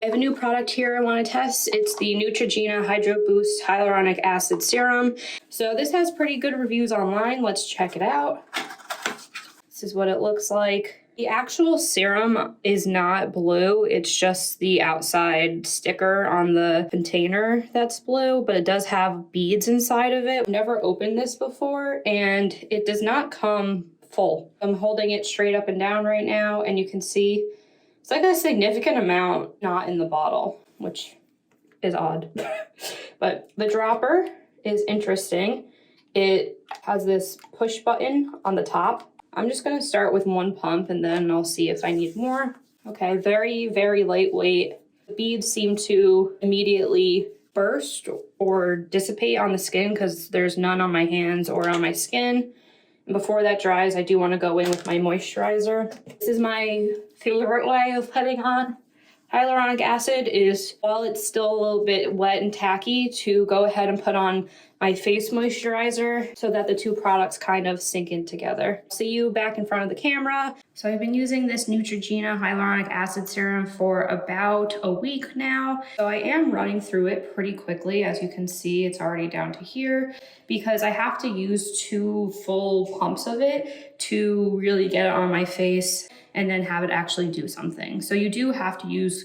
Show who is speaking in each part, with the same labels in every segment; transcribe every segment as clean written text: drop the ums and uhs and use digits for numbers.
Speaker 1: I have a new product here I want to test. It's the Neutrogena Hydro Boost Hyaluronic Acid Serum. So this has pretty good reviews online. Let's check it out. This is what it looks like. The actual serum is not blue. It's just the outside sticker on the container that's blue, but it does have beads inside of it. I've never opened this before, and it does not come full. I'm holding it straight up and down right now, and you can see it's like a significant amount not in the bottle, which is odd. But the dropper is interesting. It has this push button on the top. I'm just gonna start with one pump and then I'll see if I need more. Okay, very, very lightweight. The beads seem to immediately burst or dissipate on the skin because there's none on my hands or on my skin. And before that dries, I do want to go in with my moisturizer. This is my favorite way of putting on hyaluronic acid, is while it's still a little bit wet and tacky, to go ahead and put on my face moisturizer so that the two products kind of sink in together. See you back in front of the camera. So I've been using this Neutrogena Hyaluronic Acid Serum for about a week now. So I am running through it pretty quickly. As you can see, it's already down to here because I have to use 2 full pumps of it to really get it on my face and then have it actually do something. So you do have to use,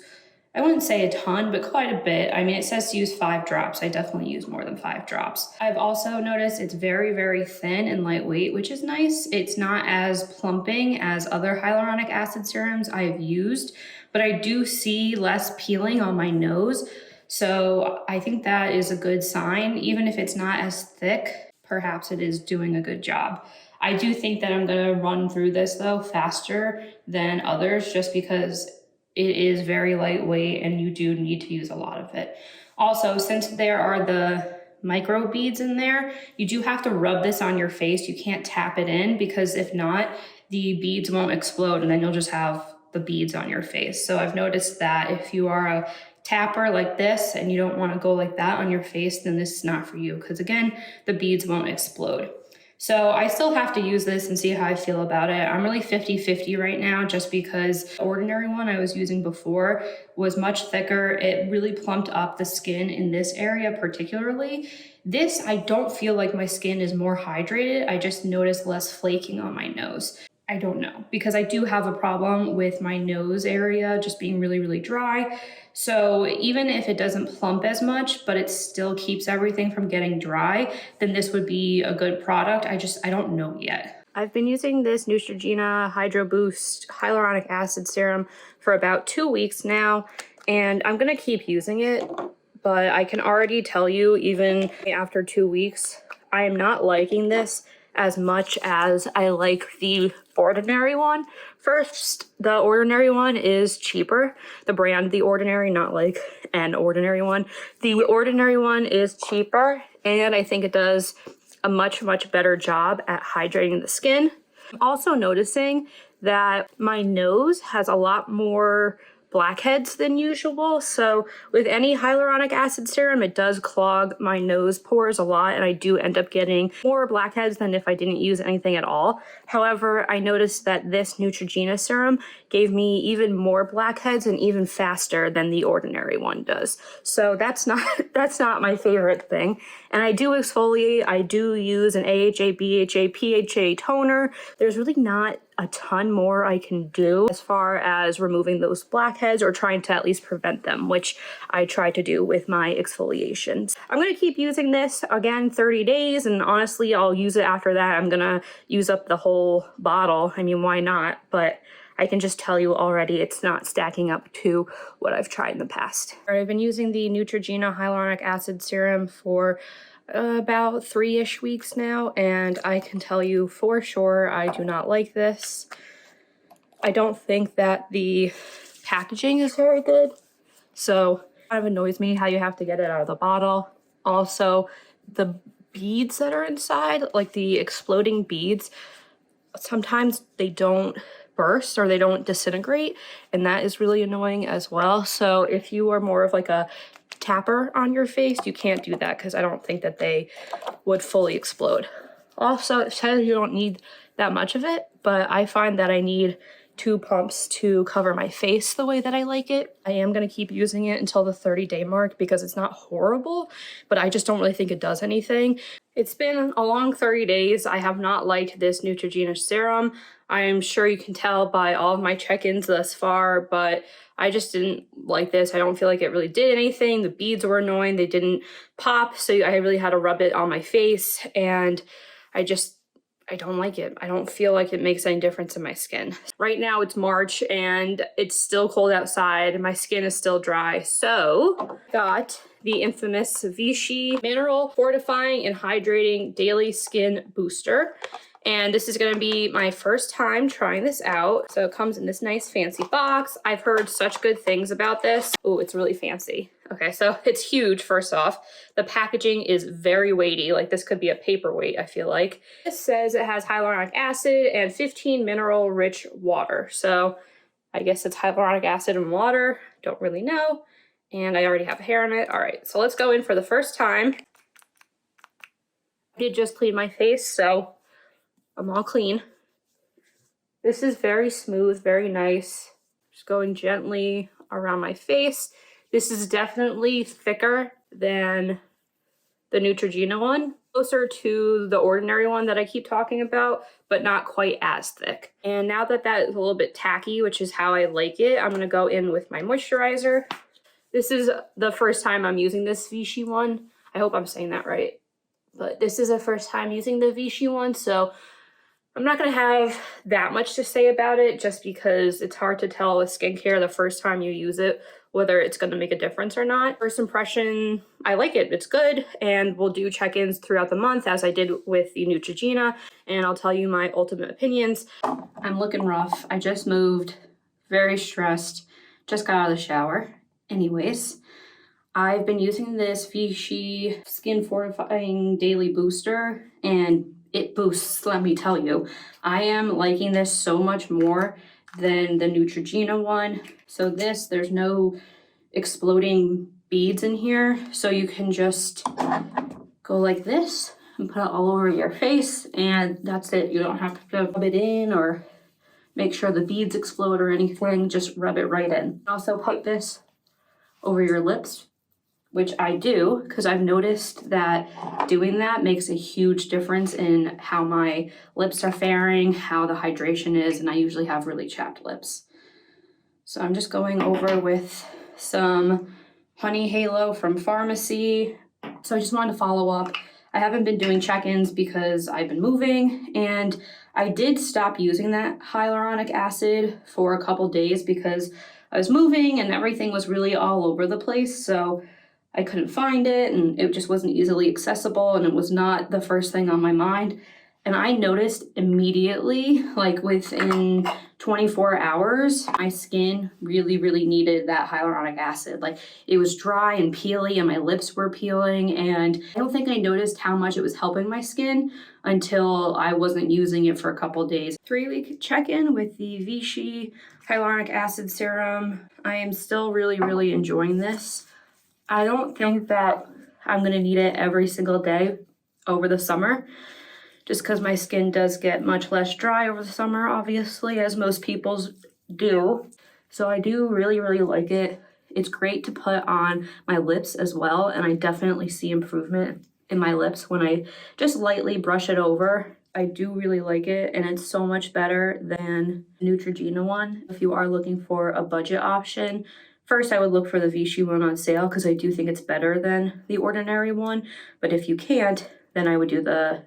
Speaker 1: I wouldn't say a ton, but quite a bit. I mean, it says to use 5 drops. I definitely use more than 5 drops. I've also noticed it's very, very thin and lightweight, which is nice. It's not as plumping as other hyaluronic acid serums I've used, but I do see less peeling on my nose. So I think that is a good sign. Even if it's not as thick, perhaps it is doing a good job. I do think that I'm gonna run through this though faster than others just because it is very lightweight and you do need to use a lot of it. Also, since there are the micro beads in there, you do have to rub this on your face. You can't tap it in because if not, the beads won't explode and then you'll just have the beads on your face. So I've noticed that if you are a tapper like this and you don't want to go like that on your face, then this is not for you because again, the beads won't explode. So I still have to use this and see how I feel about it. I'm really 50-50 right now just because the ordinary one I was using before was much thicker. It really plumped up the skin in this area particularly. This, I don't feel like my skin is more hydrated. I just notice less flaking on my nose. I don't know, because I do have a problem with my nose area just being really, really dry. So even if it doesn't plump as much, but it still keeps everything from getting dry, then this would be a good product. I don't know yet. I've been using this Neutrogena Hydro Boost Hyaluronic Acid Serum for about 2 weeks now, and I'm gonna keep using it, but I can already tell you, even after 2 weeks, I am not liking this as much as I like the ordinary one. First, the ordinary one is cheaper. The brand The Ordinary, not like an ordinary one. The ordinary one is cheaper, and I think it does a much, much better job at hydrating the skin. I'm also noticing that my nose has a lot more blackheads than usual. So with any hyaluronic acid serum, it does clog my nose pores a lot, and I do end up getting more blackheads than if I didn't use anything at all. However, I noticed that this Neutrogena serum gave me even more blackheads and even faster than the ordinary one does. So that's not my favorite thing. And I do exfoliate. I do use an AHA, BHA, PHA toner. There's really not a ton more I can do as far as removing those blackheads or trying to at least prevent them, which I try to do with my exfoliations. I'm gonna keep using this again 30 days, and honestly, I'll use it after that. I'm gonna use up the whole bottle. I mean, why not? But I can just tell you already it's not stacking up to what I've tried in the past. I've been using the Neutrogena Hyaluronic Acid Serum for about 3-ish weeks now, and I can tell you for sure I do not like this. I don't think that the packaging is very good, so it kind of annoys me how you have to get it out of the bottle. Also, the beads that are inside, like the exploding beads, sometimes they don't burst or they don't disintegrate, and that is really annoying as well. So if you are more of like a tapper on your face, you can't do that because I don't think that they would fully explode. Also, it says you don't need that much of it, but I find that I need 2 pumps to cover my face the way that I like it. I am going to keep using it until the 30-day mark because it's not horrible, but I just don't really think it does anything. It's been a long 30 days. I have not liked this Neutrogena serum. I am sure you can tell by all of my check-ins thus far, but I just didn't like this. I don't feel like it really did anything. The beads were annoying. They didn't pop, so I really had to rub it on my face, and I don't like it. I don't feel like it makes any difference in my skin. Right now it's March and it's still cold outside. My skin is still dry. So got the infamous Vichy Mineral Fortifying and Hydrating Daily Skin Booster. And this is gonna be my first time trying this out. So it comes in this nice fancy box. I've heard such good things about this. Oh, it's really fancy. Okay, so it's huge, first off. The packaging is very weighty. Like this could be a paperweight, I feel like. It says it has hyaluronic acid and 15 mineral rich water. So I guess it's hyaluronic acid and water. Don't really know. And I already have hair on it. All right, so let's go in for the first time. I did just clean my face, so I'm all clean. This is very smooth, very nice. Just going gently around my face. This is definitely thicker than the Neutrogena one. Closer to the ordinary one that I keep talking about, but not quite as thick. And now that that is a little bit tacky, which is how I like it, I'm gonna go in with my moisturizer. This is the first time I'm using this Vichy one. I hope I'm saying that right. But this is the first time using the Vichy one, so I'm not gonna have that much to say about it just because it's hard to tell with skincare the first time you use it whether it's gonna make a difference or not. First impression, I like it, it's good, and we'll do check-ins throughout the month as I did with the Neutrogena, and I'll tell you my ultimate opinions. I'm looking rough, I just moved, very stressed, just got out of the shower. Anyways, I've been using this Vichy Skin Fortifying Daily Booster, and it boosts, let me tell you. I am liking this so much more than the Neutrogena one. So this, there's no exploding beads in here. So you can just go like this and put it all over your face, and that's it. You don't have to rub it in or make sure the beads explode or anything. Just rub it right in. Also put this over your lips, which I do because I've noticed that doing that makes a huge difference in how my lips are faring, how the hydration is, and I usually have really chapped lips. So I'm just going over with some Honey Halo from Pharmacy. So I just wanted to follow up. I haven't been doing check-ins because I've been moving, and I did stop using that hyaluronic acid for a couple days because I was moving and everything was really all over the place. So I couldn't find it, and it just wasn't easily accessible, and it was not the first thing on my mind. And I noticed immediately, like within 24 hours, my skin really, really needed that hyaluronic acid. Like it was dry and peely and my lips were peeling, and I don't think I noticed how much it was helping my skin until I wasn't using it for a couple days. 3-week check-in with the Vichy Hyaluronic Acid Serum. I am still really, really enjoying this. I don't think that I'm gonna need it every single day over the summer, just because my skin does get much less dry over the summer, obviously, as most people's do. So I do really, really like it. It's great to put on my lips as well, and I definitely see improvement in my lips when I just lightly brush it over. I do really like it, and it's so much better than the Neutrogena one. If you are looking for a budget option, first, I would look for the Vichy one on sale because I do think it's better than the ordinary one. But if you can't, then I would do the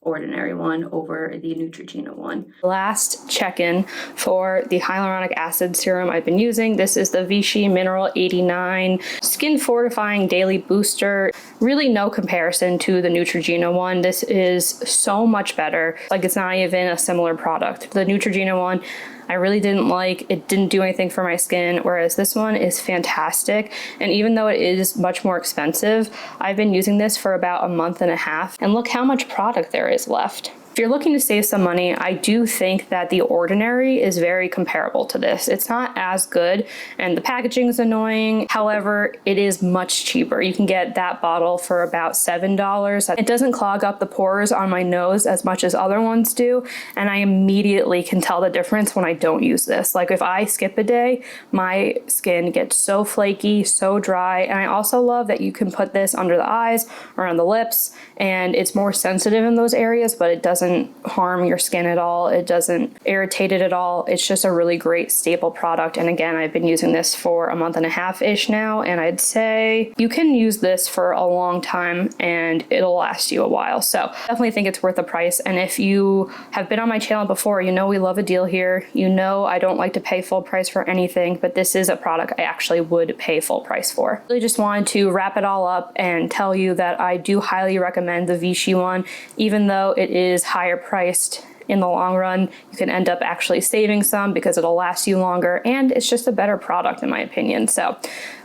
Speaker 1: ordinary one over the Neutrogena one. Last check-in for the hyaluronic acid serum I've been using. This is the Vichy Mineral 89 Skin Fortifying Daily Booster. Really no comparison to the Neutrogena one. This is so much better. Like it's not even a similar product. The Neutrogena one, I really didn't like. It didn't do anything for my skin, whereas this one is fantastic. And even though it is much more expensive, I've been using this for about a month and a half, and look how much product there is left. If you're looking to save some money, I do think that the Ordinary is very comparable to this. It's not as good and the packaging is annoying. However, it is much cheaper. You can get that bottle for about $7. It doesn't clog up the pores on my nose as much as other ones do, and I immediately can tell the difference when I don't use this. Like if I skip a day, my skin gets so flaky, so dry, and I also love that you can put this under the eyes or on the lips, and it's more sensitive in those areas, but it doesn't harm your skin at all. It doesn't irritate it at all. It's just a really great staple product. And again, I've been using this for a month and a half-ish now, and I'd say you can use this for a long time and it'll last you a while. So definitely think it's worth the price. And if you have been on my channel before, you know we love a deal here. You know I don't like to pay full price for anything, but this is a product I actually would pay full price for. Really just wanted to wrap it all up and tell you that I do highly recommend the Vichy one, even though it is higher priced. In the long run, you can end up actually saving some because it'll last you longer, and it's just a better product in my opinion. So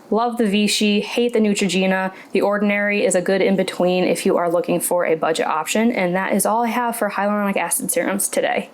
Speaker 1: love the Vichy, hate the Neutrogena. The Ordinary is a good in-between if you are looking for a budget option, and that is all I have for hyaluronic acid serums today.